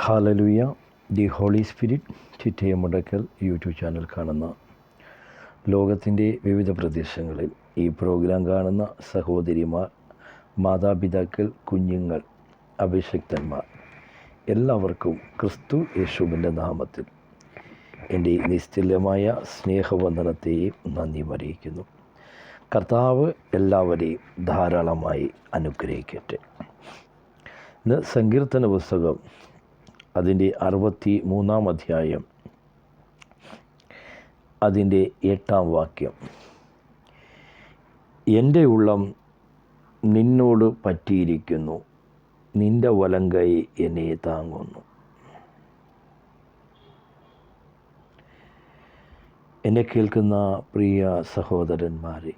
Hallelujah. The holy spirit Chittaya Mudakkal YouTube channel കാണുന്ന ലോകത്തിൻ്റെ വിവിധ പ്രദേശങ്ങളിൽ ഈ പ്രോഗ്രാം കാണുന്ന സഹോദരിമാർ, മാതാപിതാക്കൾ, കുഞ്ഞുങ്ങൾ, അഭിഷിക്തന്മാർ എല്ലാവർക്കും ക്രിസ്തു യേശുവിൻ്റെ നാമത്തിൽ എൻ്റെ നിസ്തുല്യമായ സ്നേഹവന്ദനത്തെയും നന്ദിയും അറിയിക്കുന്നു. കർത്താവ് എല്ലാവരെയും ധാരാളമായി അനുഗ്രഹിക്കട്ടെ. ഇന്ന് സങ്കീർത്തന പുസ്തകം അതിൻ്റെ 63-ാം അധ്യായം അതിൻ്റെ 8-ാം വാക്യം. എൻ്റെ ഉള്ളം നിന്നോട് പറ്റിയിരിക്കുന്നു, നിൻ്റെ വലങ്കൈ എന്നെ താങ്ങുന്നു. എന്നെ കേൾക്കുന്ന പ്രിയ സഹോദരന്മാരെ,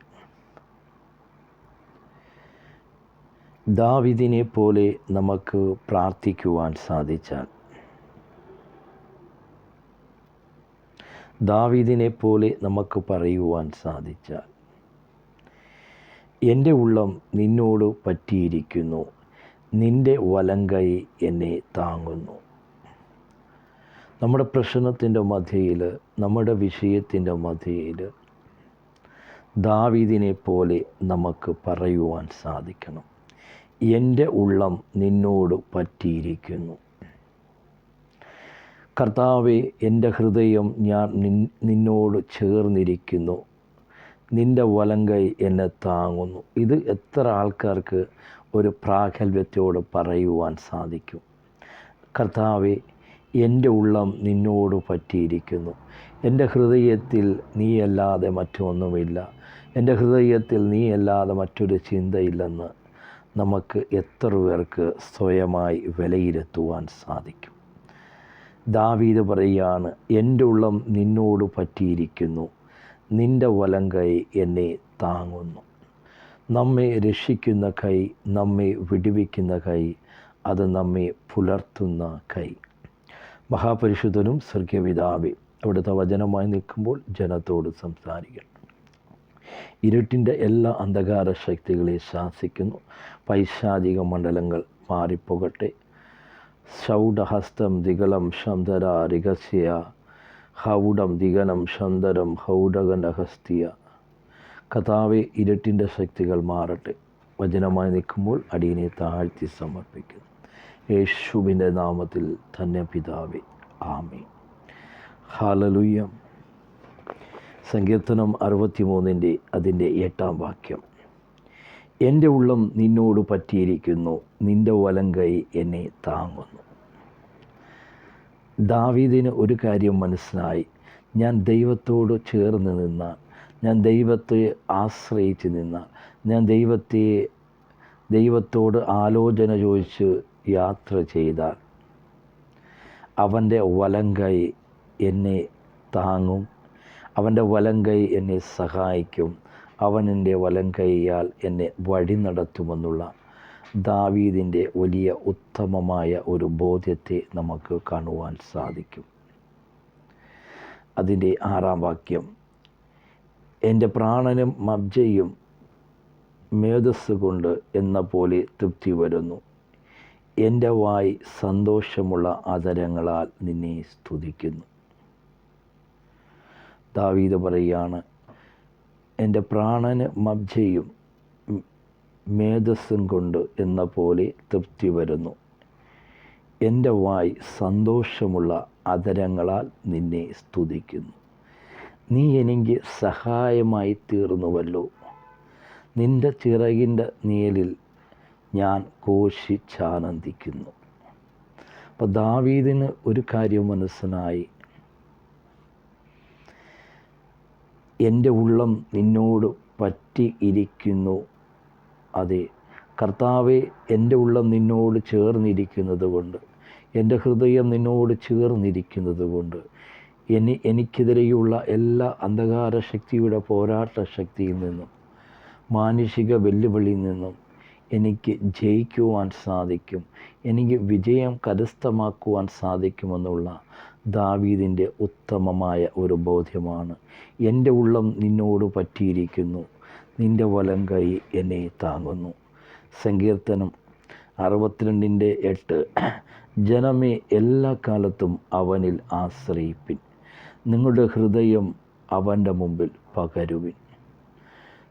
ദാവീദിനെ പോലെ നമുക്ക് പ്രാർത്ഥിക്കുവാൻ സാധിച്ചാൽ, ദാവീദിനെ പോലെ നമുക്ക് പറയുവാൻ സാധിച്ചാൽ, എൻ്റെ ഉള്ളം നിന്നോട് പറ്റിയിരിക്കുന്നു, നിൻ്റെ വലങ്കൈ എന്നെ താങ്ങുന്നു. നമ്മുടെ പ്രശ്നത്തിൻ്റെ മധ്യയിൽ, നമ്മുടെ വിഷയത്തിൻ്റെ മധ്യയിൽ ദാവീദിനെ പോലെ നമുക്ക് പറയുവാൻ സാധിക്കണം. എൻ്റെ ഉള്ളം നിന്നോട് പറ്റിയിരിക്കുന്നു. കർത്താവേ, എൻ്റെ ഹൃദയം ഞാൻ നിന്നോട് ചേർന്നിരിക്കുന്നു, നിൻ്റെ വലങ്കൈ എന്നെ താങ്ങുന്നു. ഇത് എത്ര ആൾക്കാർക്ക് ഒരു പ്രാഗൽഭ്യത്തോട് പറയുവാൻ സാധിക്കും? കർത്താവേ, എൻ്റെ ഉള്ളം നിന്നോട് പറ്റിയിരിക്കുന്നു, എൻ്റെ ഹൃദയത്തിൽ നീയല്ലാതെ മറ്റൊന്നുമില്ല, എൻ്റെ ഹൃദയത്തിൽ നീയല്ലാതെ മറ്റൊരു ചിന്തയില്ലെന്ന് നമുക്ക് എത്ര പേർക്ക് സ്വയമായി വിലയിരുത്തുവാൻ സാധിക്കും? ദാവീദ് പറയുകയാണ്, എൻ്റെ ഉള്ളം നിന്നോട് പറ്റിയിരിക്കുന്നു, നിൻ്റെ വലങ്കൈ എന്നെ താങ്ങുന്നു. നമ്മെ രക്ഷിക്കുന്ന കൈ, നമ്മെ വിടുവിക്കുന്ന കൈ, അത് നമ്മെ പുലർത്തുന്ന കൈ. മഹാപരിശുദ്ധനും സ്വർഗപിതാവേ, അവിടുത്തെ വചനമായി നിൽക്കുമ്പോൾ ജനത്തോട് സംസാരിക്കണം. ഇരുട്ടിൻ്റെ എല്ലാ അന്ധകാര ശക്തികളെ ശാസിക്കുന്നു. പൈശാചിക മണ്ഡലങ്ങൾ മാറിപ്പോകട്ടെ. ഷൗഡഹസ്തം ദിഗളം ശന്തര രഹസ്യ ഹൗഡം ദിഗനം ശന്തരം ഹൗഡകനഹസ്തിയ. കഥാവെ, ഇരുട്ടിൻ്റെ ശക്തികൾ മാറട്ടെ. വചനമായി നിൽക്കുമ്പോൾ അടിയനെ താഴ്ത്തി സമർപ്പിക്കുന്നു. യേശുവിൻ്റെ നാമത്തിൽ തന്നെ പിതാവേ, ആമേൻ. ഹല്ലേലൂയ. സങ്കീർത്തനം 63 അതിൻ്റെ 8-ാം വാക്യം. എൻ്റെ ഉള്ളം നിന്നോട് പറ്റിയിരിക്കുന്നു, നിൻ്റെ വലങ്കൈ എന്നെ താങ്ങുന്നു. ദാവീദിന് ഒരു കാര്യം മനസ്സിലായി. ഞാൻ ദൈവത്തോട് ചേർന്ന് നിന്നാൽ, ഞാൻ ദൈവത്തെ ആശ്രയിച്ച് നിന്നാൽ, ഞാൻ ദൈവത്തോട് ആലോചന ചോദിച്ച് യാത്ര ചെയ്താൽ അവൻ്റെ വലങ്കൈ എന്നെ താങ്ങും, അവൻ്റെ വലങ്കൈ എന്നെ സഹായിക്കും, അവൻ എൻ്റെ വലങ്കൈയാൽ എന്നെ വഴി നടത്തുമെന്നുള്ള ദാവീദിൻ്റെ വലിയ ഉത്തമമായ ഒരു ബോധ്യത്തെ നമുക്ക് കാണുവാൻ സാധിക്കും. അതിൻ്റെ 6-ാം വാക്യം. എൻ്റെ പ്രാണനും മബ്ജയും മേധസ് കൊണ്ട് എന്ന പോലെ തൃപ്തി വരുന്നു, എൻ്റെ വായ് സന്തോഷമുള്ള ആദരങ്ങളാൽ നിന്നെ സ്തുതിക്കുന്നു. ദാവീദ് പറയുകയാണ്, എൻ്റെ പ്രാണന് മബ്ജയും മേധസ്സും കൊണ്ട് എന്ന പോലെ തൃപ്തി വരുന്നു, എൻ്റെ വായ് സന്തോഷമുള്ള അധരങ്ങളാൽ നിന്നെ സ്തുതിക്കുന്നു. നീ എനിക്ക് സഹായമായി തീർന്നുവല്ലോ, നിൻ്റെ ചിറകിൻ്റെ നിഴലിൽ ഞാൻ ഘോഷിച്ചാനന്ദിക്കുന്നു. അപ്പോൾ ദാവീദിന് ഒരു കാര്യം മനസ്സിലായി. എൻ്റെ ഉള്ളം നിന്നോട് പറ്റിയിരിക്കുന്നു. അതെ കർത്താവെ, എൻ്റെ ഉള്ളം നിന്നോട് ചേർന്നിരിക്കുന്നത് കൊണ്ട്, എൻ്റെ ഹൃദയം നിന്നോട് ചേർന്നിരിക്കുന്നത് കൊണ്ട് എനിക്കെതിരെയുള്ള എല്ലാ അന്ധകാര ശക്തിയുടെ പോരാട്ട ശക്തിയിൽ നിന്നും, മാനുഷിക വെല്ലുവിളിയിൽ നിന്നും എനിക്ക് ജയിക്കുവാൻ സാധിക്കും, എനിക്ക് വിജയം കരസ്ഥമാക്കുവാൻ സാധിക്കുമെന്നുള്ള ദാവീദിൻ്റെ ഉത്തമമായ ഒരു ബോധ്യമാണ്. എൻ്റെ ഉള്ളം നിന്നോട് പറ്റിയിരിക്കുന്നു, നിൻ്റെ വലങ്കൈ എന്നെ താങ്ങുന്നു. സങ്കീർത്തനം 62:8 ജനമേ, എല്ലാ കാലത്തും അവനിൽ ആശ്രയിപ്പിൻ. നിങ്ങളുടെ ഹൃദയം അവൻ്റെ മുമ്പിൽ പകരുവിൻ.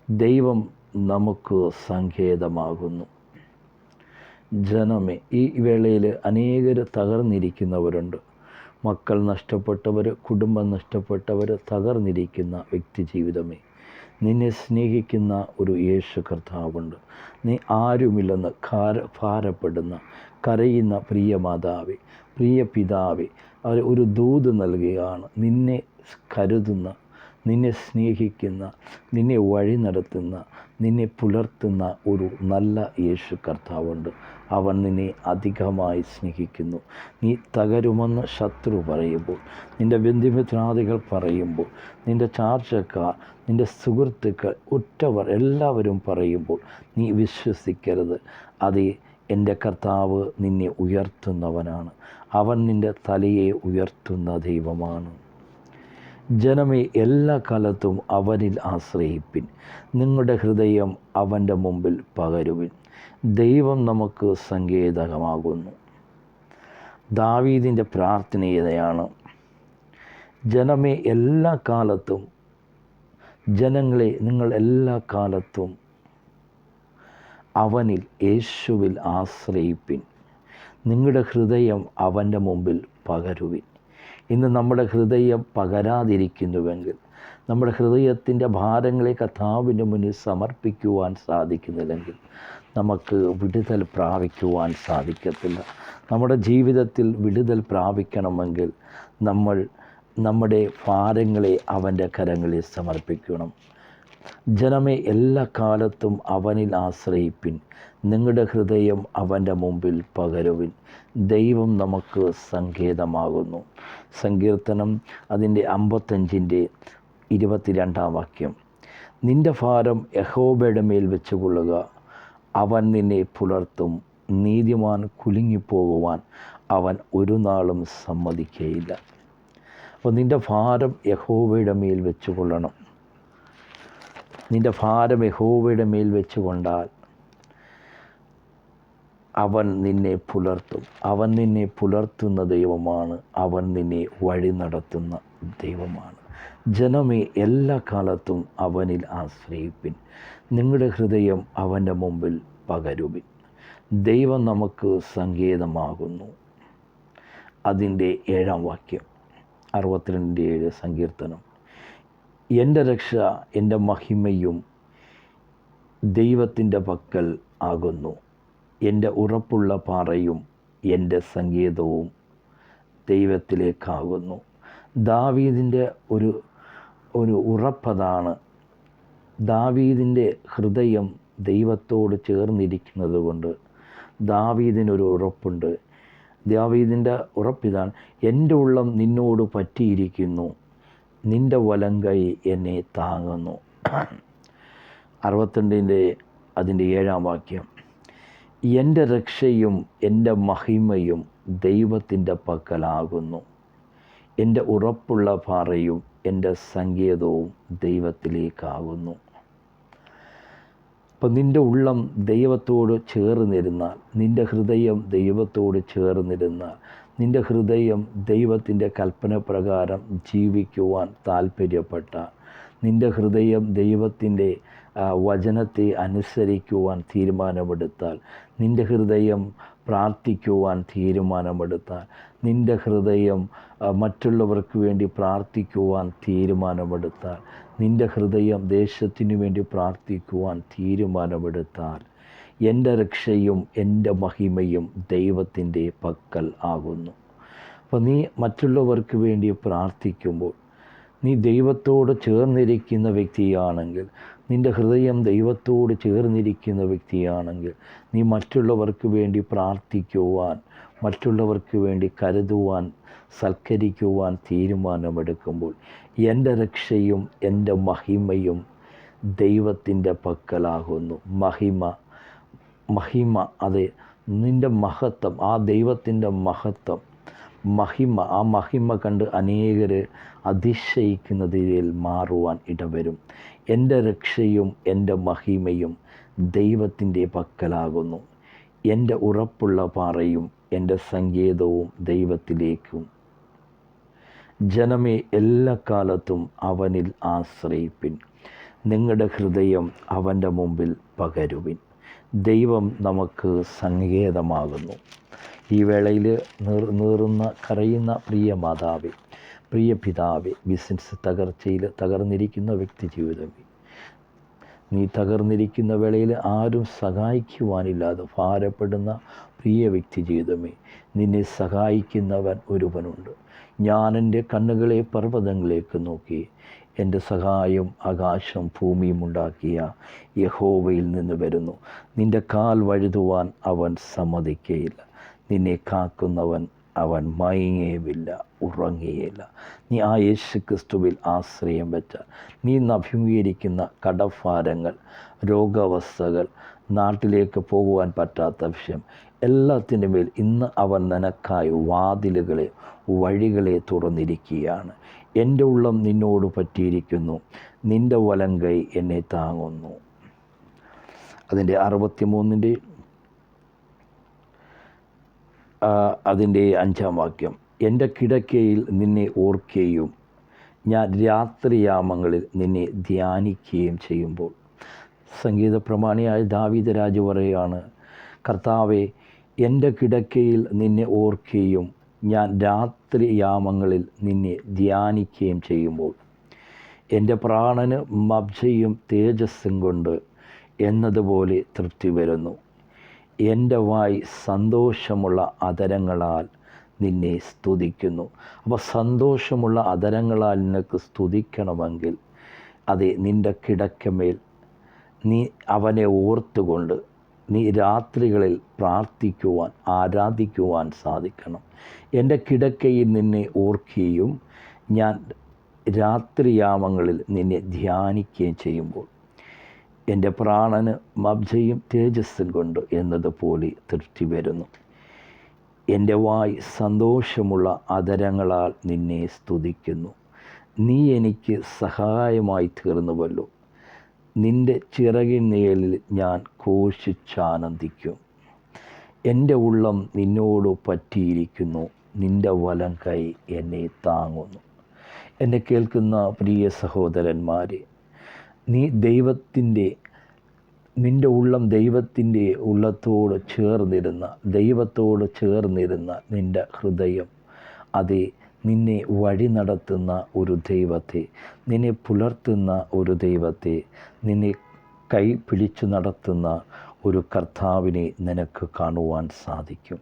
ദൈവം നമുക്ക് സങ്കേതമാകുന്നു. ജനമേ, ഈ വേളയിൽ അനേകർ തകർന്നിരിക്കുന്നവരുണ്ട്. മക്കൾ നഷ്ടപ്പെട്ടവർ, കുടുംബം നഷ്ടപ്പെട്ടവർ, തകർന്നിരിക്കുന്ന വ്യക്തി ജീവിതമേ, നിന്നെ സ്നേഹിക്കുന്ന ഒരു യേശു കർത്താവുണ്ട്. നീ ആരുമില്ലെന്ന് ഭാരപ്പെടുന്ന, കരയുന്ന പ്രിയ മാതാവേ, പ്രിയ പിതാവേ, അവർ ഒരു ദൂത് നൽകുകയാണ്. നിന്നെ കരുതുന്ന, നിന്നെ സ്നേഹിക്കുന്ന, നിന്നെ വഴി നടത്തുന്ന, നിന്നെ പുലർത്തുന്ന ഒരു നല്ല യേശു കർത്താവുണ്ട്. അവൻ നിന്നെ അധികമായി സ്നേഹിക്കുന്നു. നീ തകരുമെന്ന് ശത്രു പറയുമ്പോൾ, നിൻ്റെ ബന്ധുമിത്രാദികൾ പറയുമ്പോൾ, നിൻ്റെ ചാർച്ചക്കാർ, നിൻ്റെ സുഹൃത്തുക്കൾ, ഉറ്റവർ എല്ലാവരും പറയുമ്പോൾ നീ വിശ്വസിക്കരുത്. അത് എൻ്റെ കർത്താവ് നിന്നെ ഉയർത്തുന്നവനാണ്. അവൻ നിൻ്റെ തലയെ ഉയർത്തുന്ന ദൈവമാണ്. ജനമേ, എല്ലാ കാലത്തും അവനിൽ ആശ്രയിപ്പിൻ. നിങ്ങളുടെ ഹൃദയം അവൻ്റെ മുമ്പിൽ പകരുവിൻ. ദൈവം നമുക്ക് സങ്കേതമാകുന്നു. ദാവീദിൻ്റെ പ്രാർത്ഥനീയതയാണ്. ജനമേ, എല്ലാ കാലത്തും, ജനങ്ങളെ, നിങ്ങൾ എല്ലാ കാലത്തും അവനിൽ, യേശുവിൽ ആശ്രയിപ്പിൻ. നിങ്ങളുടെ ഹൃദയം അവൻ്റെ മുമ്പിൽ പകരുവിൻ. ഇന്ന് നമ്മുടെ ഹൃദയം പകരാതിരിക്കുന്നുവെങ്കിൽ, നമ്മുടെ ഹൃദയത്തിൻ്റെ ഭാരങ്ങളെ കർത്താവിൻ്റെ മുന്നിൽ സമർപ്പിക്കുവാൻ സാധിക്കുന്നില്ലെങ്കിൽ നമുക്ക് വിടുതൽ പ്രാപിക്കുവാൻ സാധിക്കത്തില്ല. നമ്മുടെ ജീവിതത്തിൽ വിടുതൽ പ്രാപിക്കണമെങ്കിൽ നമ്മൾ നമ്മുടെ ഭാരങ്ങളെ അവൻ്റെ കരങ്ങളിൽ സമർപ്പിക്കണം. ജനമേ, എല്ലാ കാലത്തും അവനിൽ ആശ്രയിപ്പിൻ. നിങ്ങളുടെ ഹൃദയം അവൻ്റെ മുമ്പിൽ പകരുവിൻ. ദൈവം നമുക്ക് സങ്കേതമാകുന്നു. സങ്കീർത്തനം അതിൻ്റെ 55:22 നിൻ്റെ ഭാരം യഹോവയുടെ മേൽ വെച്ചുകൊള്ളുക, അവൻ നിന്നെ പുലർത്തും. നീതിമാൻ കുലുങ്ങിപ്പോകുവാൻ അവൻ ഒരു നാളും സമ്മതിക്കുകയില്ല. അപ്പോൾ നിൻ്റെ ഭാരം യഹോവയുടെ മേൽ വെച്ചുകൊള്ളണം. നിൻ്റെ ഭാരം യഹോവയുടെ മേൽ വെച്ചുകൊണ്ടാൽ അവൻ നിന്നെ പുലർത്തും. അവൻ നിന്നെ പുലർത്തുന്ന ദൈവമാണ്. അവൻ നിന്നെ വഴി നടത്തുന്ന ദൈവമാണ്. ജനമേ, എല്ലാ കാലത്തും അവനിൽ ആശ്രയിപ്പിൻ. നിങ്ങളുടെ ഹൃദയം അവൻ്റെ മുമ്പിൽ പകരുവിൻ. ദൈവം നമുക്ക് സങ്കേതമാകുന്നു. അതിൻ്റെ 7 62:7 സങ്കീർത്തനം. എൻ്റെ രക്ഷ, എൻ്റെ മഹിമയും ദൈവത്തിൻ്റെ പക്കൽ ആകുന്നു. എൻ്റെ ഉറപ്പുള്ള പാറയും എൻ്റെ സങ്കേതവും ദൈവത്തിലേക്കാകുന്നു. ദാവീദിൻ്റെ ഒരു ഉറപ്പതാണ്. ദാവീദിൻ്റെ ഹൃദയം ദൈവത്തോട് ചേർന്നിരിക്കുന്നത് കൊണ്ട് ദാവീദിനൊരു ഉറപ്പുണ്ട്. ദാവീദിൻ്റെ ഉറപ്പിതാണ്, എൻ്റെ ഉള്ളം നിന്നോട് പറ്റിയിരിക്കുന്നു, നിൻ്റെ വലങ്കൈ എന്നെ താങ്ങുന്നു. 62:7 എൻ്റെ രക്ഷയും എൻ്റെ മഹിമയും ദൈവത്തിൻ്റെ പക്കലാകുന്നു. എൻ്റെ ഉറപ്പുള്ള പാറയും എൻ്റെ സങ്കേതവും ദൈവത്തിലേക്കാകുന്നു. അപ്പം നിൻ്റെ ഉള്ളം ദൈവത്തോട് ചേർന്നിരുന്നാൽ, നിൻ്റെ ഹൃദയം ദൈവത്തോട് ചേർന്നിരുന്നാൽ, നിൻ്റെ ഹൃദയം ദൈവത്തിൻ്റെ കൽപ്പന പ്രകാരം ജീവിക്കുവാൻ താല്പര്യപ്പെട്ടാൽ, നിൻ്റെ ഹൃദയം ദൈവത്തിൻ്റെ വചനത്തെ അനുസരിക്കുവാൻ തീരുമാനമെടുത്താൽ, നിൻ്റെ ഹൃദയം പ്രാർത്ഥിക്കുവാൻ തീരുമാനമെടുത്താൽ, നിൻ്റെ ഹൃദയം മറ്റുള്ളവർക്ക് വേണ്ടി പ്രാർത്ഥിക്കുവാൻ തീരുമാനമെടുത്താൽ, നിൻ്റെ ഹൃദയം ദേശത്തിനു വേണ്ടി പ്രാർത്ഥിക്കുവാൻ തീരുമാനമെടുത്താൽ, എൻ്റെ രക്ഷയും എൻ്റെ മഹിമയും ദൈവത്തിൻ്റെ പക്കൽ ആകുന്നു. അപ്പോൾ നീ മറ്റുള്ളവർക്ക് വേണ്ടി പ്രാർത്ഥിക്കുമ്പോൾ, നീ ദൈവത്തോട് ചേർന്നിരിക്കുന്ന വ്യക്തിയാണെങ്കിൽ, നിൻ്റെ ഹൃദയം ദൈവത്തോട് ചേർന്നിരിക്കുന്ന വ്യക്തിയാണെങ്കിൽ, നീ മറ്റുള്ളവർക്ക് വേണ്ടി പ്രാർത്ഥിക്കുവാൻ, മറ്റുള്ളവർക്ക് വേണ്ടി കരുതുവാൻ, സൽക്കരിക്കുവാൻ തീരുമാനമെടുക്കുമ്പോൾ, എൻ്റെ രക്ഷയും എൻ്റെ മഹിമയും ദൈവത്തിൻ്റെ പക്കലാകുന്നു. മഹിമ അത് നിൻ്റെ മഹത്വം, ആ ദൈവത്തിൻ്റെ മഹത്വം, ആ മഹിമ കണ്ട് അനേകർ അതിശയിക്കുന്നതിൽ മാറുവാൻ ഇടവരും. എൻ്റെ രക്ഷയും എൻ്റെ മഹിമയും ദൈവത്തിൻ്റെ പക്കലാകുന്നു. എൻ്റെ ഉറപ്പുള്ള പാറയും എൻ്റെ സങ്കേതവും ദൈവത്തിലേക്കും. ജനമേ, എല്ലാ കാലത്തും അവനിൽ ആശ്രയിപ്പിൻ. നിങ്ങളുടെ ഹൃദയം അവൻ്റെ മുമ്പിൽ പകരുവിൻ. ദൈവം നമുക്ക് സങ്കേതമാകുന്നു. ഈ വേളയിൽ കരയുന്ന പ്രിയ മാതാവേ, പ്രിയ പിതാവേ, ബിസിനസ് തകർച്ചയിൽ തകർന്നിരിക്കുന്ന വ്യക്തി ജീവിതമേ, നീ തകർന്നിരിക്കുന്ന വേളയിൽ ആരും സഹായിക്കുവാനില്ലാതെ ഭാരപ്പെടുന്ന പ്രിയ വ്യക്തി ജീവിതമേ, നിന്നെ സഹായിക്കുന്നവൻ ഒരുവനുണ്ട്. ഞാൻ എൻ്റെ കണ്ണുകളെ പർവ്വതങ്ങളിലേക്ക് നോക്കി, എൻ്റെ സഹായം ആകാശം ഭൂമിയും ഉണ്ടാക്കിയ യഹോവയിൽ നിന്ന് വരുന്നു. നിൻ്റെ കാൽ വഴുതുവാൻ അവൻ സമ്മതിക്കുകയില്ല. നിന്നെ കാക്കുന്നവൻ അവൻ മയങ്ങുകയുമില്ല, ഉറങ്ങുകയില്ല. നീ ആ യേശു ക്രിസ്തുവിൽ ആശ്രയം വെച്ചാൽ നീ ഇന്ന് അഭിമുഖീകരിക്കുന്ന കടഭാരങ്ങൾ, രോഗാവസ്ഥകൾ, നാട്ടിലേക്ക് പോകുവാൻ പറ്റാത്ത വിഷയം എല്ലാത്തിൻ്റെ മേൽ ഇന്ന് അവൻ നിനക്കായി വാതിലുകളെ, വഴികളെ തുറന്നിരിക്കുകയാണ്. എൻ്റെ ഉള്ളം നിന്നോട് പറ്റിയിരിക്കുന്നു, നിൻ്റെ വലങ്കൈ എന്നെ താങ്ങുന്നു. അതിൻ്റെ 63 അതിൻ്റെ 5-ാം വാക്യം. എൻ്റെ കിടക്കയിൽ നിന്നെ ഓർക്കുകയും ഞാൻ രാത്രിയാമങ്ങളിൽ നിന്നെ ധ്യാനിക്കുകയും ചെയ്യുമ്പോൾ. സംഗീത പ്രമാണിയായ ദാവീദ് രാജു പറയുകയാണ്, കർത്താവെ, എൻ്റെ കിടക്കയിൽ നിന്നെ ഓർക്കുകയും ഞാൻ രാത്രിയാമങ്ങളിൽ നിന്നെ ധ്യാനിക്കുകയും ചെയ്യുമ്പോൾ എൻ്റെ പ്രാണന് മബ്ജയും തേജസ്സും കൊണ്ട് എന്നതുപോലെ തൃപ്തി വരുന്നു. എൻ്റെ വായ് സന്തോഷമുള്ള അധരങ്ങളാൽ നിന്നെ സ്തുതിക്കുന്നു. അപ്പോൾ സന്തോഷമുള്ള അധരങ്ങളാൽ നിനക്ക് സ്തുതിക്കണമെങ്കിൽ അതെ, നിൻ്റെ കിടക്കമേൽ നീ അവനെ ഓർത്തുകൊണ്ട് നീ രാത്രികളിൽ പ്രാർത്ഥിക്കുവാൻ, ആരാധിക്കുവാൻ സാധിക്കണം. എൻ്റെ കിടക്കയിൽ നിന്നെ ഓർക്കുകയും ഞാൻ രാത്രിയാമങ്ങളിൽ നിന്നെ ധ്യാനിക്കുകയും ചെയ്യുമ്പോൾ എൻ്റെ പ്രാണന് മബ്ജയും തേജസ്സും കൊണ്ട് എന്നതുപോലെ തൃപ്തി വരുന്നു. എൻ്റെ വായ് സന്തോഷമുള്ള അധരങ്ങളാൽ നിന്നെ സ്തുതിക്കുന്നു. നീ എനിക്ക് സഹായമായി തീർന്നുവല്ലോ. നിൻ്റെ ചിറകിൻ നിഴലിൽ ഞാൻ ഘോഷിച്ചാനന്ദിക്കും. എൻ്റെ ഉള്ളം നിന്നോട് പറ്റിയിരിക്കുന്നു, നിൻ്റെ വലം കൈ എന്നെ താങ്ങുന്നു. എന്നെ കേൾക്കുന്ന പ്രിയ സഹോദരന്മാരെ, നിൻ്റെ ഉള്ളം ദൈവത്തിൻ്റെ ഉള്ളത്തോട് ചേർന്നിരുന്ന, ദൈവത്തോട് ചേർന്നിരുന്ന നിൻ്റെ ഹൃദയം, അതേ, നിന്നെ വഴി നടത്തുന്ന ഒരു ദൈവത്തെ, നിന്നെ പുലർത്തുന്ന ഒരു ദൈവത്തെ, നിന്നെ കൈ പിടിച്ചു നടത്തുന്ന ഒരു കർത്താവിനെ നിനക്ക് കാണുവാൻ സാധിക്കും.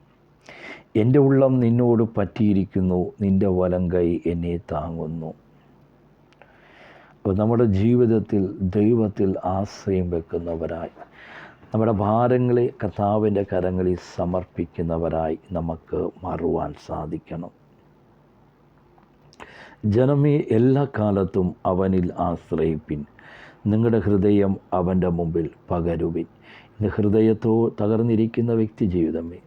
എൻ്റെ ഉള്ളം നിന്നോട് പറ്റിയിരിക്കുന്നു, നിൻ്റെ വലം കൈ എന്നെ താങ്ങുന്നു. അപ്പോൾ നമ്മുടെ ജീവിതത്തിൽ ദൈവത്തിൽ ആശ്രയം വെക്കുന്നവരായി, നമ്മുടെ ഭാരങ്ങളെ കർത്താവിൻ്റെ കരങ്ങളിൽ സമർപ്പിക്കുന്നവരായി നമുക്ക് മാറുവാൻ സാധിക്കണം. ജനമേ, എല്ലാ കാലത്തും അവനിൽ ആശ്രയിപ്പിൻ. നിങ്ങളുടെ ഹൃദയം അവൻ്റെ മുമ്പിൽ പകരുവിൻ. ഇന്ന് ഹൃദയത്തോ തകർന്നിരിക്കുന്ന വ്യക്തി ജീവിതമേ,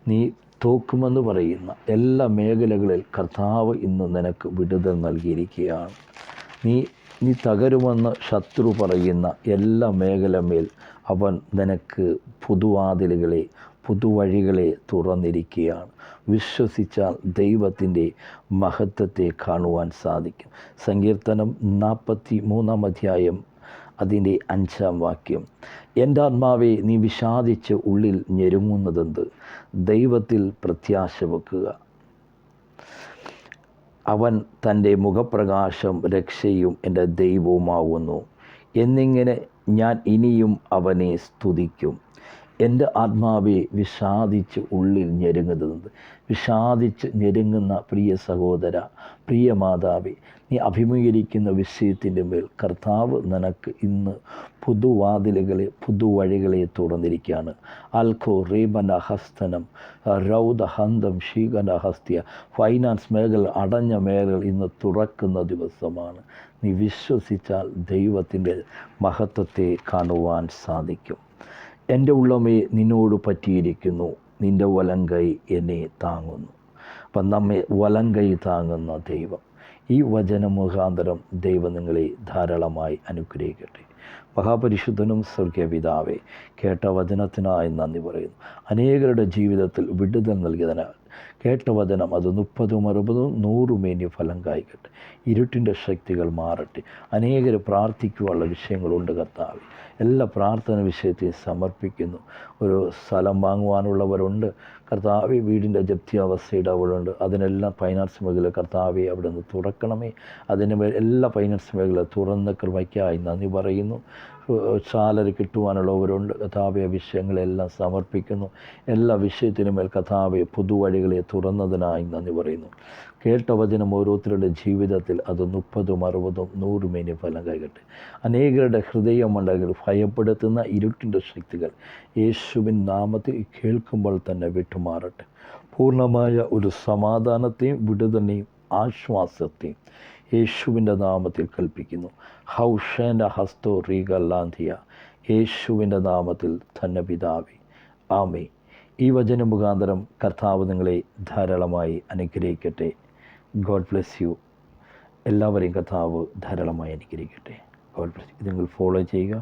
നീ തോക്കുമെന്ന് പറയുന്ന എല്ലാ മേഖലകളിൽ കർത്താവ് ഇന്ന് നിനക്ക് വിടുതൽ നൽകിയിരിക്കുകയാണ്. നീ തകരുമെന്ന് ശത്രു പറയുന്ന എല്ലാ മേഖലമേൽ അവൻ നിനക്ക് പുതുവാതിലുകളെ, പുതുവഴികളെ തുറന്നിരിക്കുകയാണ്. വിശ്വസിച്ചാൽ ദൈവത്തിൻ്റെ മഹത്വത്തെ കാണുവാൻ സാധിക്കും. സങ്കീർത്തനം 43-ാം അധ്യായം അതിൻ്റെ 5-ാം വാക്യം. എൻ്റെ ആത്മാവെ, നീ വിഷാദിച്ച് ഉള്ളിൽ ഞെരുങ്ങുന്നതെന്ത്? ദൈവത്തിൽ പ്രത്യാശ വെക്കുക. അവൻ തൻ്റെ മുഖപ്രകാശം രക്ഷയും എൻ്റെ ദൈവവുമാകുന്നു എന്നിങ്ങനെ ഞാൻ ഇനിയും അവനെ സ്തുതിക്കും. എൻ്റെ ആത്മാവെ, വിഷാദിച്ച് ഉള്ളിൽ ഞെരുങ്ങുന്നത്. വിഷാദിച്ച് ഞെരുങ്ങുന്ന പ്രിയ സഹോദര, പ്രിയ മാതാവേ, നീ അഭിമുഖീകരിക്കുന്ന വിഷയത്തിൻ്റെ മേൽ കർത്താവ് നിനക്ക് ഇന്ന് പുതുവാതിലുകളെ, പുതുവഴികളെ തുറന്നിരിക്കുകയാണ്. അൽഖോ റേബന ഹസ്തനം രൗദഹന്തം ഷീകന ഹസ്തിയ. ഫൈനാൻസ് മേഖല, അടഞ്ഞ മേഖല ഇന്ന് തുറക്കുന്ന ദിവസമാണ്. നീ വിശ്വസിച്ചാൽ ദൈവത്തിൻ്റെ മഹത്വത്തെ കാണുവാൻ സാധിക്കും. എൻ്റെ ഉള്ളമേ, നിന്നോട് പറ്റിയിരിക്കുന്നു, നിൻ്റെ വലങ്കൈ എന്നെ താങ്ങുന്നു. അപ്പം നമ്മെ വലങ്കൈ താങ്ങുന്ന ദൈവം, ഈ വചന മുഖാന്തരം ദൈവം നിങ്ങളെ ധാരാളമായി അനുഗ്രഹിക്കട്ടെ. മഹാപരിശുദ്ധനും സ്വർഗീയ പിതാവേ, കേട്ട വചനത്തിനായി നന്ദി പറയുന്നു. അനേകരുടെ ജീവിതത്തിൽ വിടുതൽ നൽകിയതിനാൽ കേട്ട വചനം അത് 30, 60, 100 മേനി ഫലം കായ്ക്കട്ടെ. ഇരുട്ടിൻ്റെ ശക്തികൾ മാറട്ടെ. അനേകർ പ്രാർത്ഥിക്കുവാനുള്ള വിഷയങ്ങളുണ്ട് കർത്താവേ. എല്ലാ പ്രാർത്ഥന വിഷയത്തെയും സമർപ്പിക്കുന്നു. ഒരു സ്ഥലം വാങ്ങുവാനുള്ളവരുണ്ട് കർത്താവെ, വീടിൻ്റെ ജപ്തി അവസ്ഥയുടെ അവളുണ്ട്. അതിനെല്ലാം ഫൈനാൻസ് മേഖല കർത്താവെ അവിടെ നിന്ന് തുറക്കണമേ. അതിന് എല്ലാ ഫൈനാൻസ് മേഖല തുറന്ന കൃപയ്ക്കായി നന്ദി പറയുന്നു. സാലറി കിട്ടുവാനുള്ളവരുണ്ട് കർത്താവെ, വിഷയങ്ങളെല്ലാം സമർപ്പിക്കുന്നു. എല്ലാ വിഷയത്തിനുമേൽ കർത്താവെ പുതുവഴികളെ തുറന്നതിനായി നന്ദി പറയുന്നു. കേട്ട വചനം ഓരോരുത്തരുടെ ജീവിതത്തിൽ അത് 30, 60, 100 മേനി ഫലം കായ്ക്കട്ടെ. അനേകരുടെ ഹൃദയമണ്ഡലങ്ങൾ ഭയപ്പെടുത്തുന്ന ഇരുട്ടിൻ്റെ ശക്തികൾ യേശുവിൻ നാമത്തിൽ കേൾക്കുമ്പോൾ തന്നെ വിട്ടുമാറട്ടെ. പൂർണ്ണമായ ഒരു സമാധാനത്തെയും വിടുതലിനെയും ആശ്വാസത്തെയും യേശുവിൻ്റെ നാമത്തിൽ കൽപ്പിക്കുന്നു. ഹൗഷേൻ്റെ ഹസ്തോ റീഗല്ലാന്ധിയ, യേശുവിൻ്റെ നാമത്തിൽ തന്നെ പിതാവേ, ആമേ. ഈ വചന മുഖാന്തരം കർത്താവ് നിങ്ങളെ ധാരാളമായി അനുഗ്രഹിക്കട്ടെ. God bless you. എല്ലാവരെയും കർത്താവ് ധാരാളമായി അനുഗ്രഹിക്കട്ടെ. God bless you. ഇത് നിങ്ങൾ ഫോളോ ചെയ്യുക.